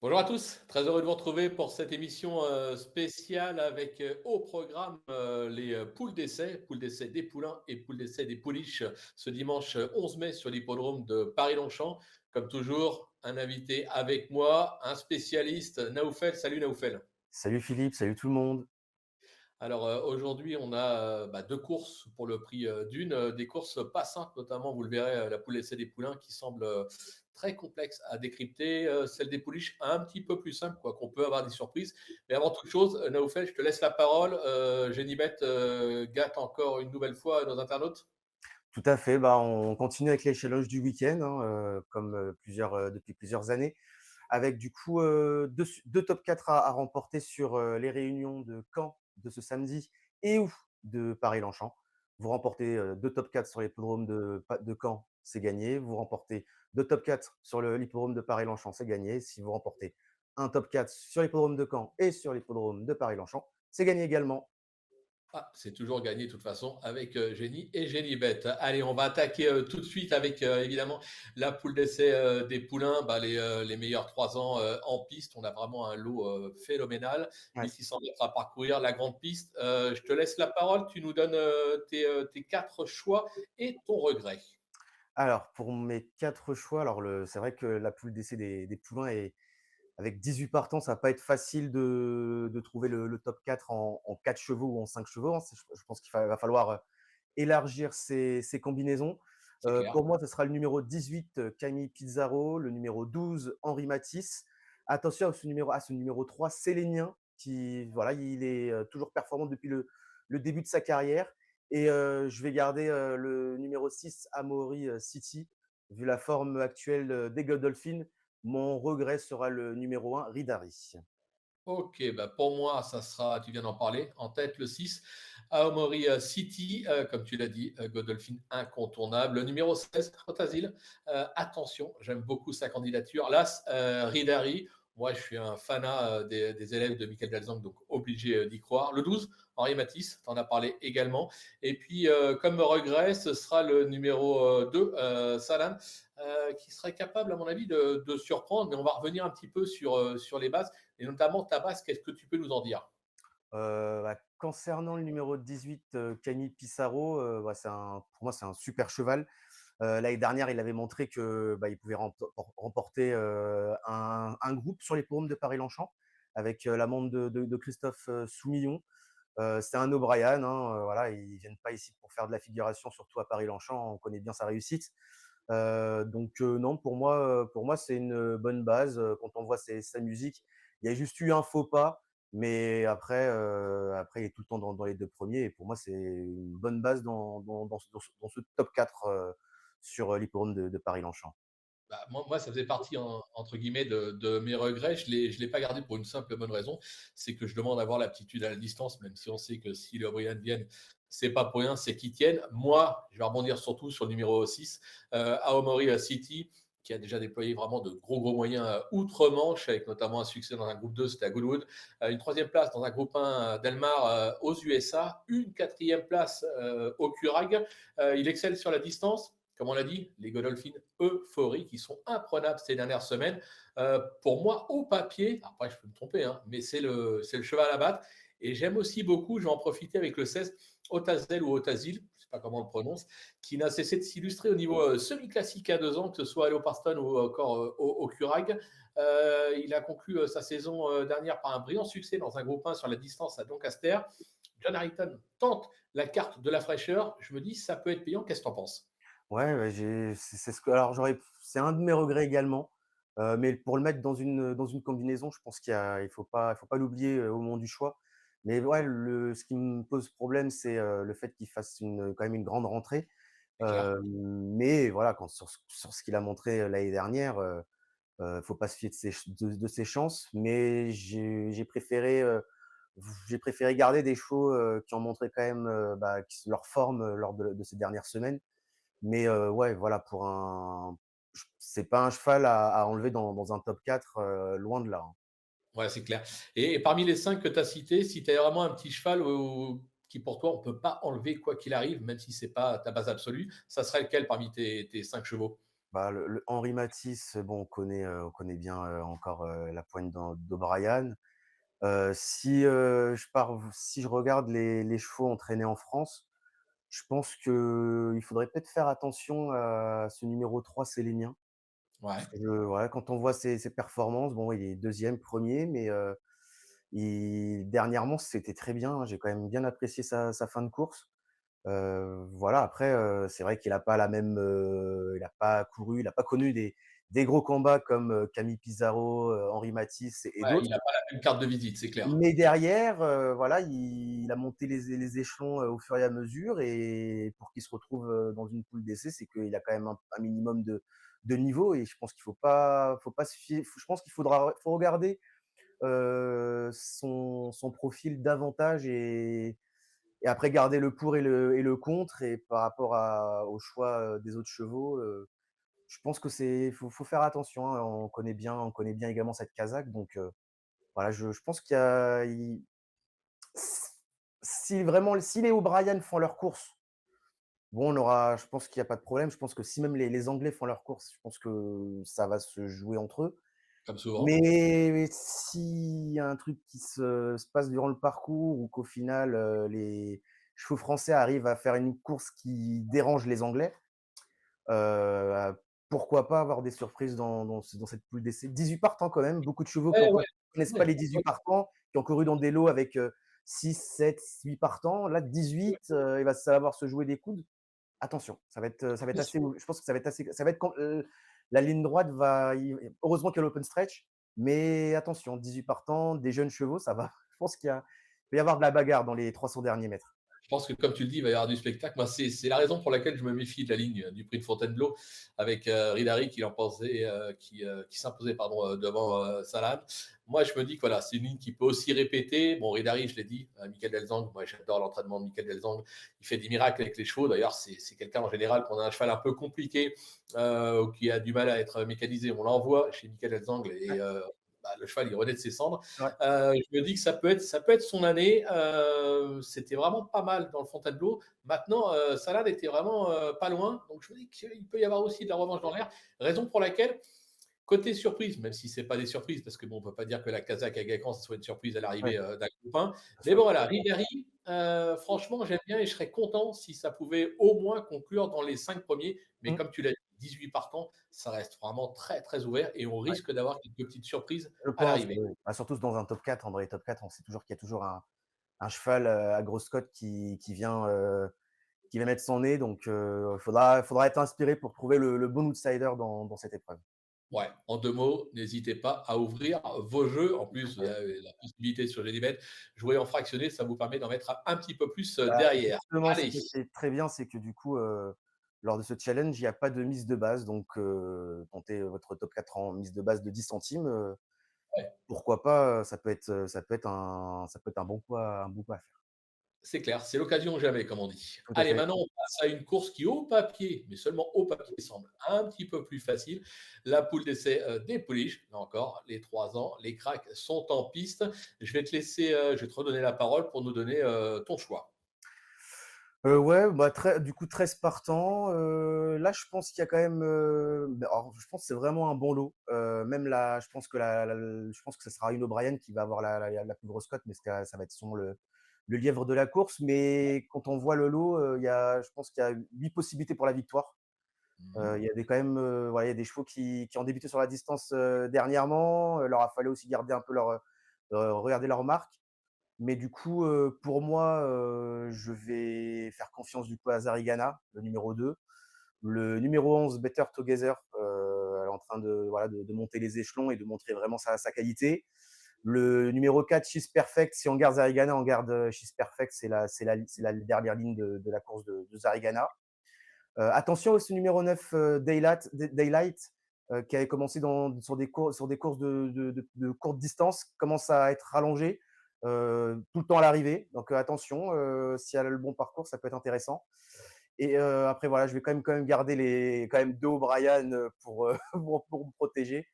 Bonjour à tous, très heureux de vous retrouver pour cette émission spéciale avec au programme les poules d'essai des poulains et poules d'essai des pouliches ce dimanche 11 mai sur l'hippodrome de Paris-Longchamp. Comme toujours, un invité avec moi, un spécialiste, Naoufel. Salut Naoufel. Salut Philippe, salut tout le monde. Alors aujourd'hui, on a deux courses pour le prix d'une, des courses pas simples, notamment, vous le verrez, la poule essai des poulains qui semble très complexe à décrypter. Celle des pouliches, un petit peu plus simple, quoi, qu'on peut avoir des surprises. Mais avant toute chose, Naoufel, je te laisse la parole. Génibet gâte encore une nouvelle fois nos internautes. Tout à fait, on continue avec les challenges du week-end, hein, comme depuis plusieurs années, avec du coup 2 top 4 à remporter sur les réunions de Caen de ce samedi et ou de Paris-Longchamp. Vous remportez 2 top 4 sur l'hippodrome de Caen, c'est gagné. Vous remportez 2 top 4 sur l'hippodrome de Paris-Longchamp, c'est gagné. Si vous remportez un top 4 sur l'hippodrome de Caen et sur l'hippodrome de Paris-Longchamp, c'est gagné également. Ah, c'est toujours gagné de toute façon avec Génie et Génibet. Allez, on va attaquer tout de suite avec évidemment la poule d'essai des poulains, les meilleurs 3 ans en piste. On a vraiment un lot phénoménal, Ouais. 1600 mètres à parcourir, la grande piste. Je te laisse la parole, tu nous donnes tes quatre choix et ton regret. Alors, pour mes 4 choix, c'est vrai que la poule d'essai des poulains est avec 18 partants, ça va pas être facile de trouver le top 4 en 4 chevaux ou en 5 chevaux, hein. Je pense va falloir, élargir ces combinaisons. C'est clair. Pour moi, ce sera le numéro 18, Camille Pizarro, le numéro 12, Henri Matisse. Attention à ce numéro 3, Sélénien, qui voilà, il est, toujours performant depuis le début de sa carrière et je vais garder, le numéro 6, Amaury, City. Vu la forme actuelle, des Godolphin, mon regret sera le numéro 1, Ridari. Ok, bah pour moi, ça sera, tu viens d'en parler, en tête le 6, Aomori City, comme tu l'as dit, Godolphin incontournable. Le numéro 16, Rotasil, attention, j'aime beaucoup sa candidature. L'As, Ridari, moi je suis un fanat des élèves de Michael Dalzang, donc obligé d'y croire. Le 12, Henri Matisse, tu en as parlé également. Et puis, comme regret, ce sera le numéro 2, Salam, qui serait capable, à mon avis, de surprendre, mais on va revenir un petit peu sur les bases. Et notamment ta base, qu'est-ce que tu peux nous en dire? Concernant le numéro 18, Camille Pissarro, pour moi, c'est un super cheval. L'année dernière, il avait montré que, il pouvait remporter, un groupe sur les l'hippodrome de Paris-Longchamp avec, la montre de Christophe, Soumillon. C'est un O'Brien, hein, voilà, ils viennent pas ici pour faire de la figuration, surtout à Paris-Longchamp, on connaît bien sa réussite. Non, pour moi, c'est une bonne base, quand on voit sa musique. Il y a juste eu un faux pas, mais après il est tout le temps dans les 2 premiers et pour moi, c'est une bonne base dans ce top 4, sur, l'hippodrome de Paris-Longchamp. Bah, moi, ça faisait partie, entre guillemets, de mes regrets. Je l'ai pas gardé pour une simple et bonne raison, c'est que je demande à avoir l'aptitude à la distance, même si on sait que si les O'Brien viennent, c'est pas pour rien, c'est qu'ils tiennent. Moi, je vais rebondir surtout sur le numéro 6, Aomori City, qui a déjà déployé vraiment de gros moyens outre-Manche, avec notamment un succès dans un groupe 2, c'était à Goodwood, une troisième place dans un groupe 1 Delmar aux USA, une quatrième place au Curag. Il excelle sur la distance. Comme on l'a dit, les Godolphins euphoriques, qui sont imprenables ces dernières semaines. Pour moi, au papier, après je peux me tromper, hein, mais c'est le cheval à battre. Et j'aime aussi beaucoup, je vais en profiter avec le 16, Otazel ou Otazil, je ne sais pas comment on le prononce, qui n'a cessé de s'illustrer au niveau semi-classique à 2 ans, que ce soit à Leoparston ou encore au Curag. Il a conclu sa saison dernière par un brillant succès dans un groupe 1 sur la distance à Doncaster. John Harrington tente la carte de la fraîcheur. Je me dis, ça peut être payant. Qu'est-ce que tu en penses? Ouais, ouais, c'est ce que alors c'est un de mes regrets également, mais pour le mettre dans une combinaison, je pense il faut pas l'oublier, au moment du choix. Mais ouais, ce qui me pose problème, c'est, le fait qu'il fasse quand même une grande rentrée. C'est clair. Mais voilà, quand sur ce qu'il a montré, l'année dernière, faut pas se fier de ses chances. Mais j'ai préféré garder des chevaux, qui ont montré quand même, leur forme, lors de ces dernières semaines. Mais ouais, voilà, c'est pas un cheval à enlever dans un top 4, loin de là, hein. Ouais, c'est clair. Et parmi les 5 que tu as cités, si tu as vraiment un petit cheval qui, pour toi, on ne peut pas enlever quoi qu'il arrive, même si ce n'est pas ta base absolue, ça serait lequel parmi tes 5 chevaux? Bah, le Henri Matisse, bon, on connaît bien, encore, la poigne d'O'Brien. Si je regarde les chevaux entraînés en France, je pense qu'il faudrait peut-être faire attention à ce numéro 3 sélénien. Parce Ouais. que ouais, quand on voit ses performances, bon, il est deuxième, premier, mais dernièrement, c'était très bien, hein. J'ai quand même bien apprécié sa fin de course. Voilà, après, c'est vrai qu'il a pas la même, il a pas couru, il a pas connu des gros combats comme, Camille Pizarro, Henri Matisse et Ouais, d'autres. il n'a pas la même carte de visite, c'est clair. Mais derrière, voilà, il a monté les échelons, au fur et à mesure, et pour qu'il se retrouve, dans une poule d'essai, c'est qu'il a quand même un minimum de niveau, et je pense qu'il faut pas se fier, je pense qu'il faut regarder, son profil davantage, et après garder le pour et le contre, et par rapport au choix, des autres chevaux, je pense que faut faire attention, hein. On connaît bien également cette Kazakh, donc voilà, je pense qu'il y a il si vraiment si les O'Brien font leur course, bon, je pense qu'il y a pas de problème. Je pense que si même les Anglais font leur course, je pense que ça va se jouer entre eux. Comme souvent. Mais s'il y a un truc qui se passe durant le parcours, ou qu'au final, les chevaux français arrivent à faire une course qui dérange les Anglais, heu, pourquoi pas avoir des surprises dans cette poule d'essai? 18 partants quand même, beaucoup de chevaux qui Ouais, ont ouais, connaissent pas ouais. les 18 partants, qui ont couru dans des lots avec, 6, 7, 8 partants. Là 18, ça va devoir se jouer des coudes. Attention, ça va être assez, je pense que ça va être quand, la ligne droite va y heureusement qu'il y a l'open stretch, mais attention, 18 partants, des jeunes chevaux, ça va je pense il va y avoir de la bagarre dans les 300 derniers mètres. Je pense que comme tu le dis, il va y avoir du spectacle. Moi, c'est la raison pour laquelle je me méfie de la ligne du prix de Fontainebleau avec Ridari qui s'imposait pardon, devant Salah. Moi, je me dis que voilà, c'est une ligne qui peut aussi répéter. Bon, Ridari, je l'ai dit, Michael Delzang, moi j'adore l'entraînement de Michael Delzang. Il fait des miracles avec les chevaux. D'ailleurs, c'est quelqu'un en général qu'on a un cheval un peu compliqué ou qui a du mal à être mécanisé. On l'envoie chez Michael Delzang et bah, le cheval, il renaît de ses cendres. Ouais. Je me dis que ça peut être son année. C'était vraiment pas mal dans le Fontainebleau. Maintenant, Salah était vraiment pas loin. Donc, je me dis qu'il peut y avoir aussi de la revanche dans l'air. Raison pour laquelle, côté surprise, même si ce n'est pas des surprises, parce que bon, on ne peut pas dire que la Kazakh à Gacan, ce soit une surprise à Ouais, l'arrivée d'un copain. bien Mais sûr. bon, voilà, Ribéry, franchement, j'aime bien et je serais content si ça pouvait au moins conclure dans les 5 premiers. Mais Mmh, comme tu l'as dit, 18 partants, ça reste vraiment très, très ouvert et on ouais, risque d'avoir quelques petites surprises je à pense, l'arrivée. oui. Bah, surtout dans un top 4, dans les top 4, on sait toujours qu'il y a toujours un cheval, à grosse cote qui vient mettre son nez, donc il faudra être inspiré pour trouver le bon outsider dans cette épreuve. Ouais, en 2 mots, n'hésitez pas à ouvrir vos jeux. En plus, vous avez la possibilité sur Génibet, jouer en fractionné, ça vous permet d'en mettre un petit peu plus Bah, derrière. justement, c'est Allez, ça qui est très bien, c'est que du coup, lors de ce challenge, il y a pas de mise de base, donc tentez votre top 4 en mise de base de 10 centimes, ouais, pourquoi pas, ça peut être un bon coup à faire. c'est clair, c'est l'occasion jamais, comme on dit. Tout à Allez, fait. maintenant, on passe à une course qui, au papier, mais seulement au papier, semble un petit peu plus facile. La poule d'essai des pouliches. Là encore, les 3 ans, les cracks sont en piste. Je vais te redonner la parole pour nous donner ton choix. Ouais, bah, du coup 13 partants, là, je pense qu'il y a quand même, alors je pense que c'est vraiment un bon lot, même là, je pense que ce sera une O'Brien qui va avoir la plus grosse cote, mais ça va être sûrement le lièvre de la course, mais quand on voit le lot, je pense qu'il y a 8 possibilités pour la victoire. Mmh. Il y a quand même, voilà, il y a des chevaux qui ont débuté sur la distance, dernièrement, leur a fallu aussi garder un peu regarder leur marque. Mais du coup, pour moi, je vais faire confiance du coup à Zarigana, le numéro 2. Le numéro 11, Better Together, elle est en train de, voilà, de monter les échelons et de montrer vraiment sa qualité. Le numéro 4, She's Perfect, si on garde Zarigana, on garde, She's Perfect, c'est la dernière ligne de la course de Zarigana. Attention aussi numéro 9, Daylight, qui avait commencé sur des courses de courte distance, commence à être rallongé, tout le temps à l'arrivée. Donc attention, si elle a le bon parcours, ça peut être intéressant. Et après voilà, je vais quand même garder quand même 2 O'Brien, pour me protéger,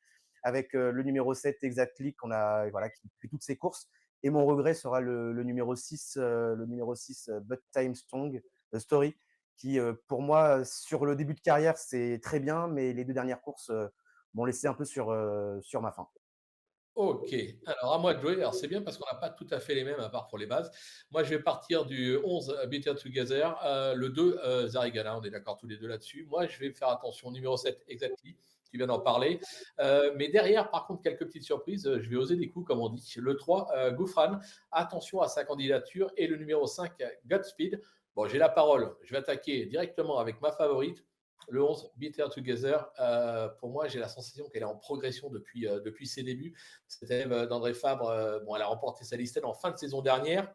avec le numéro 7, Exactly, voilà, qui fait toutes ses courses. Et mon regret sera le numéro 6, But Time Story, qui, pour moi, sur le début de carrière, c'est très bien, mais les 2 dernières courses, m'ont laissé un peu sur ma faim. OK. Alors à moi de jouer. Alors c'est bien parce qu'on n'a pas tout à fait les mêmes à part pour les bases. Moi, je vais partir du 11 Better Together, le 2 Zarigana, on est d'accord tous les 2 là-dessus. Moi, je vais faire attention au numéro 7 Exactly, tu viens d'en parler. Mais derrière, par contre, quelques petites surprises, je vais oser des coups, comme on dit. Le 3 Gouffran, attention à sa candidature et le numéro 5 Godspeed. Bon, j'ai la parole, je vais attaquer directement avec ma favorite, le 11 Better Together. Pour moi, j'ai la sensation qu'elle est en progression depuis ses débuts. Cette élève d'André Fabre, bon, elle a remporté sa listette en fin de saison dernière.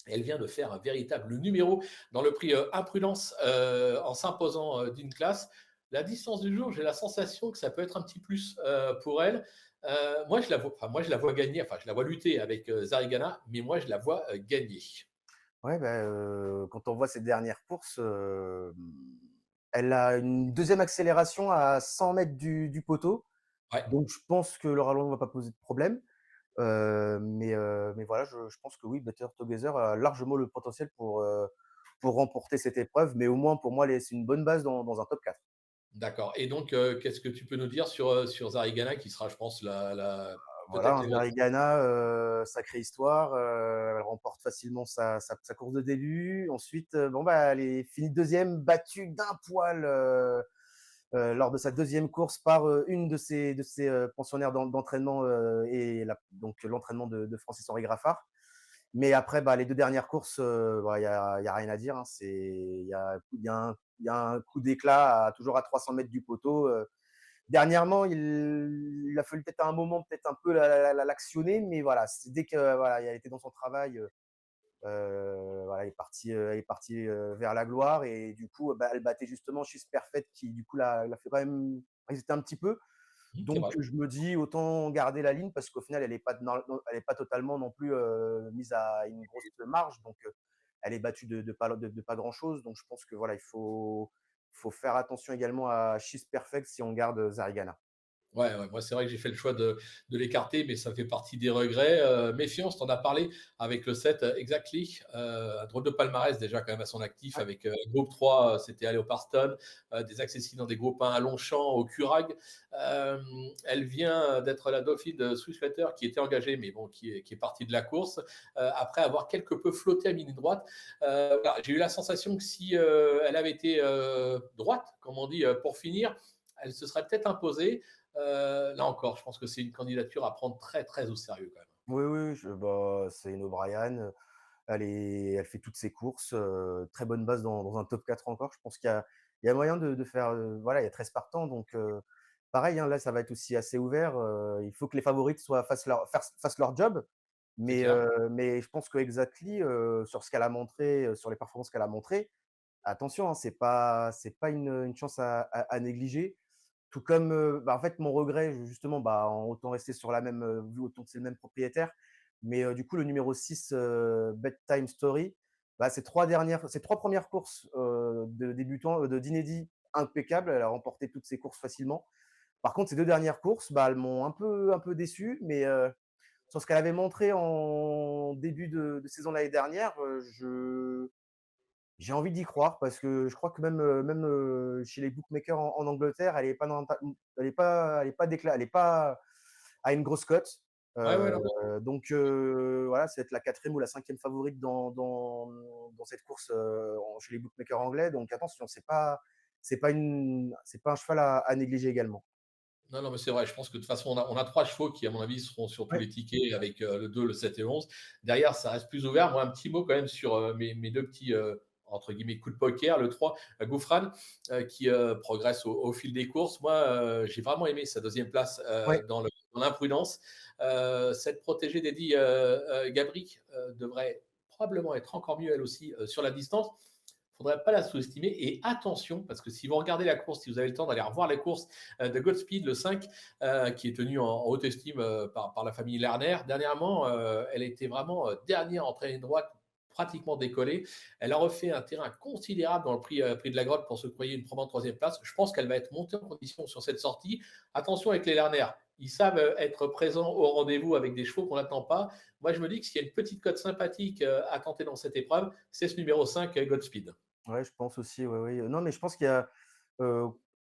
Elle vient de faire un véritable numéro dans le prix Imprudence en s'imposant d'une classe. La distance du jour, j'ai la sensation que ça peut être un petit plus pour elle. Moi, je la vois gagner, enfin, je la vois lutter avec Zarigana, mais moi, je la vois gagner. Ouais, bah, quand on voit ses dernières courses, elle a une deuxième accélération à 100 mètres du poteau, Ouais, donc je pense que le rallonge ne va pas poser de problème. Mais voilà, je pense que oui, Better Together a largement le potentiel pour remporter cette épreuve, mais au moins pour moi, les c'est une bonne base dans un top 4. d'accord. Et donc, qu'est-ce que tu peux nous dire sur Zarigana, qui sera, je pense, Voilà, peut-être un l'événement. Zarigana, sacrée histoire, elle remporte facilement sa course de début. Ensuite, bon, bah, elle est finie 2e, battue d'un poil, lors de sa deuxième course par, une de ses pensionnaires d'entraînement, et donc l'entraînement de Francis-Henri Graffard. Mais après, bah, les 2 dernières courses, bah, il y a rien à dire, hein. Il y a un coup d'éclat toujours à 300 mètres du poteau. Dernièrement, il a fallu peut-être à un moment, peut-être un peu l'actionner, mais voilà, dès que voilà, elle était dans son travail, voilà, elle est partie vers la gloire, et du coup, bah, elle battait justement She's Perfect qui du coup l'a fait quand même résister un petit peu. C'est Donc vrai. je me dis autant garder la ligne parce qu'au final elle est pas totalement non plus mise à une grosse marge, donc elle est battue de pas grand chose, donc je pense que voilà, il faut faire attention également à She's Perfect si on garde Zarigana. Ouais, ouais, moi, c'est vrai que j'ai fait le choix de l'écarter, mais ça fait partie des regrets. Méfiance, tu en as parlé avec le 7 Exactly, un drôle de palmarès déjà quand même à son actif Ouais, avec groupe 3, c'était à Léopardstown, des accessibles dans des groupes 1 à Longchamp, au Curag. Elle vient d'être la dauphine de Swiss Letter qui était engagée, mais bon, qui est partie de la course, après avoir quelque peu flotté à mini droite. Voilà, j'ai eu la sensation que si elle avait été droite, comme on dit, pour finir, elle se serait peut-être imposée. Là encore, je pense que c'est une candidature à prendre très, très au sérieux quand même. oui, oui, bah, c'est une O'Brien, elle fait toutes ses courses, très bonne base dans un top 4 encore. Je pense qu'il y a moyen de faire, voilà, il y a 13 partants, donc pareil, hein, là, ça va être aussi assez ouvert, il faut que les favorites fassent leur job, C'est mais clair. je pense que Exactly, sur ce qu'elle a montré, sur les performances qu'elle a montrées, attention, hein, c'est pas une chance à négliger. Tout comme, bah, en fait, mon regret, justement, bah, autant rester sur la même, vu autant que c'est le même propriétaire, mais du coup, le numéro 6, Bedtime Story, bah, ses trois premières courses, de débutant, d'inédit, impeccables. Elle a remporté toutes ses courses facilement. Par contre, ces 2 dernières courses, bah, elles m'ont un peu déçu, mais sur ce qu'elle avait montré en début de saison l'année dernière, j'ai envie d'y croire parce que je crois que même chez les bookmakers en Angleterre, elle est pas à une grosse cote. Ouais, Heu, ouais, non, mais donc voilà, c'est être la quatrième ou la cinquième favorite dans cette course, chez les bookmakers anglais. Donc attention, c'est pas un cheval à négliger également. non, non, mais c'est vrai. Je pense que de toute façon, on a 3 chevaux qui, à mon avis, seront sur tous Ouais, les tickets avec le 2, le 7 et le 11. Derrière, ça reste plus ouvert. Moi, un petit mot quand même sur mes 2 petits, entre guillemets, coups de poker. Le 3, Gouffran, qui progresse au fil des courses. Moi, j'ai vraiment aimé sa deuxième place ouais. dans l'imprudence. Cette protégée d'Eddie Gabric devrait probablement être encore mieux, elle aussi, sur la distance. Il ne faudrait pas la sous-estimer. Et attention, parce que si vous regardez la course, si vous avez le temps d'aller revoir la course de Godspeed, le 5, qui est tenu en haute estime par la famille Lerner, dernièrement, elle était vraiment dernière en traînée droite, pratiquement décollée. Elle a refait un terrain considérable dans le prix de la grotte pour se croyer une probante troisième place. Je pense qu'elle va être montée en condition sur cette sortie. Attention avec les Lerner. Ils savent être présents au rendez-vous avec des chevaux qu'on n'attend pas. Moi, je me dis que s'il y a une petite cote sympathique à tenter dans cette épreuve, c'est ce numéro 5, Godspeed. Ouais, je pense aussi, ouais, oui. Non, mais je pense qu'il y a, heu,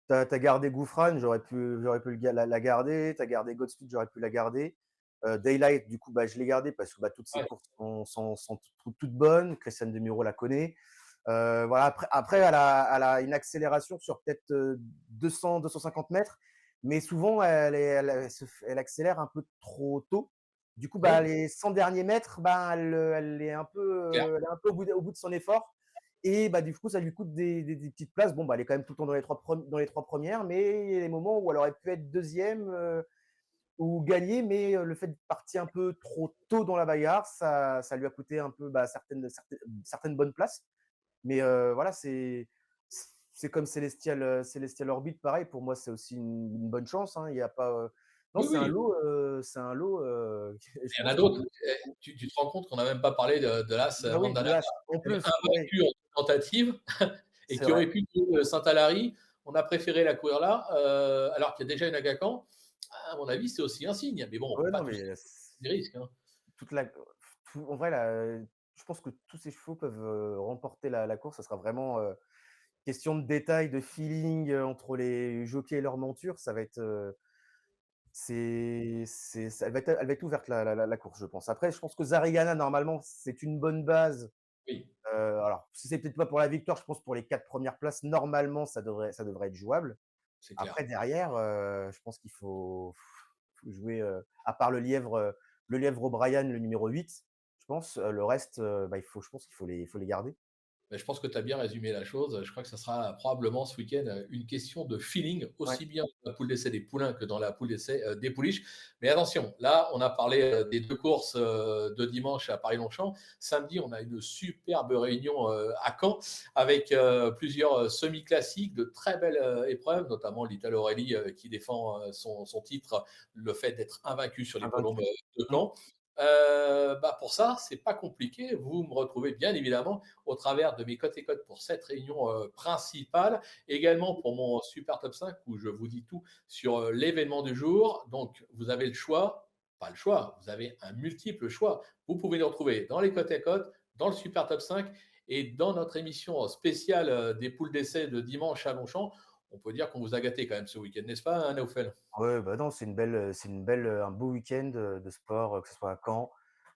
tu as gardé Gouffran, j'aurais pu la garder. Tu as gardé Godspeed, j'aurais pu la garder. Daylight, du coup, bah, je l'ai gardée parce que, bah, toutes ces Ouais, courses sont toutes bonnes. Christian Demuro la connaît. Voilà, après elle a une accélération sur peut-être, 200-250 mètres, mais souvent elle accélère un peu trop tôt. Du coup, bah, oui, les 100 derniers mètres, bah, clair. elle est un peu au bout de son effort et bah, du coup, ça lui coûte des petites places. Bon, bah, elle est quand même tout le temps dans les 3 premières, mais il y a des moments où elle aurait pu être deuxième ou gagner, mais le fait de partir un peu trop tôt dans la bagarre, ça lui a coûté un peu, bah, certaines bonnes places. Mais voilà, c'est comme Celestial Orbit, pareil, pour moi, c'est aussi une bonne chance, hein. Il y a pas, non, Oui, oui, c'est un lot, je il y en pense a qu'il d'autres. faut Tu te rends compte qu'on n'a même pas parlé de l'As bah oui, de Mandana, l'As, en qui est plus, oui, invaincu en tentative et c'est qui vrai. aurait pu tuer Saint-Alary. On a préféré la courir là, alors qu'il y a déjà une Aga Khan. À mon avis, c'est aussi un signe. Mais bon, on ne peut Ouais, pas non, tous mais des risques, hein. toute la en vrai, là, je pense que tous ces chevaux peuvent, remporter la course. Ça sera vraiment, question de détail, de feeling, entre les jockeys et leur monture. Ça va être, elle va être ouverte la course, je pense. Après, je pense que Zarigana, normalement, c'est une bonne base. Oui, Alors, si c'est peut-être pas pour la victoire, je pense pour les 4 premières places, normalement, ça devrait être jouable. c'est clair. Après, derrière, je pense qu'il faut jouer, à part le lièvre O'Brien, le numéro 8, je pense, le reste, bah, je pense qu'il faut les garder. Mais je pense que tu as bien résumé la chose. Je crois que ça sera probablement ce week-end une question de feeling, Ouais, aussi bien dans la poule d'essai des poulains que dans la poule d'essai des pouliches. Mais attention, là, on a parlé des deux courses de dimanche à Paris-Longchamp. Samedi, on a une superbe réunion à Caen avec plusieurs semi-classiques, de très belles épreuves, notamment l'Italo Orelli qui défend son titre, le fait d'être invaincu sur l'hippodrome invaincu. de Mmh. Caen. Bah pour ça, c'est pas compliqué. Vous me retrouvez bien évidemment au travers de mes cotes et codes pour cette réunion principale, également pour mon super top 5 où je vous dis tout sur l'événement du jour. Donc, vous avez le choix, pas le choix, vous avez un multiple choix. Vous pouvez nous retrouver dans les cotes et cotes, dans le super top 5 et dans notre émission spéciale des poules d'essai de dimanche à Longchamp. On peut dire qu'on vous a gâté quand même ce week-end, n'est-ce pas, hein, Naoufel? Ouais, bah, non, un beau week-end, de sport, que ce soit à Caen,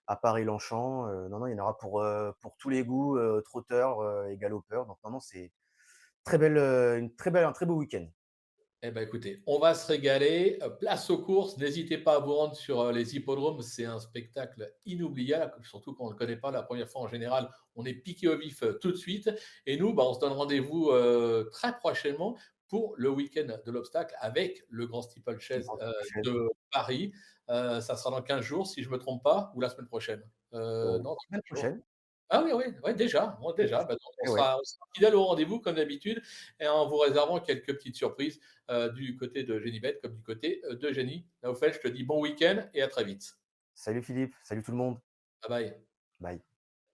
à Paris-Longchamp, non, non, il y en aura pour tous les goûts, trotteurs, et galopeurs, donc non, non, c'est un très beau week-end. Eh ben, écoutez, on va se régaler. Place aux courses. N'hésitez pas à vous rendre sur les hippodromes. C'est un spectacle inoubliable, surtout quand on ne le connaît pas la première fois en général. On est piqué au vif tout de suite. Et nous, bah, on se donne rendez-vous très prochainement pour le week-end de l'obstacle avec le Grand Le Steeplechase Grand Prix de Paris. Ça sera dans 15 jours, si je ne me trompe pas, ou la semaine prochaine. Non, dans semaine 15 jours. prochaine. Ah oui, oui, ouais, déjà, moi déjà, bah, donc on Et ouais. sera on sera fidèles au rendez-vous comme d'habitude et en vous réservant quelques petites surprises, du côté de Genibet comme du côté, de Jenny. Naoufel, je te dis bon week-end et à très vite. Salut Philippe, salut tout le monde. Bye bye. Bye.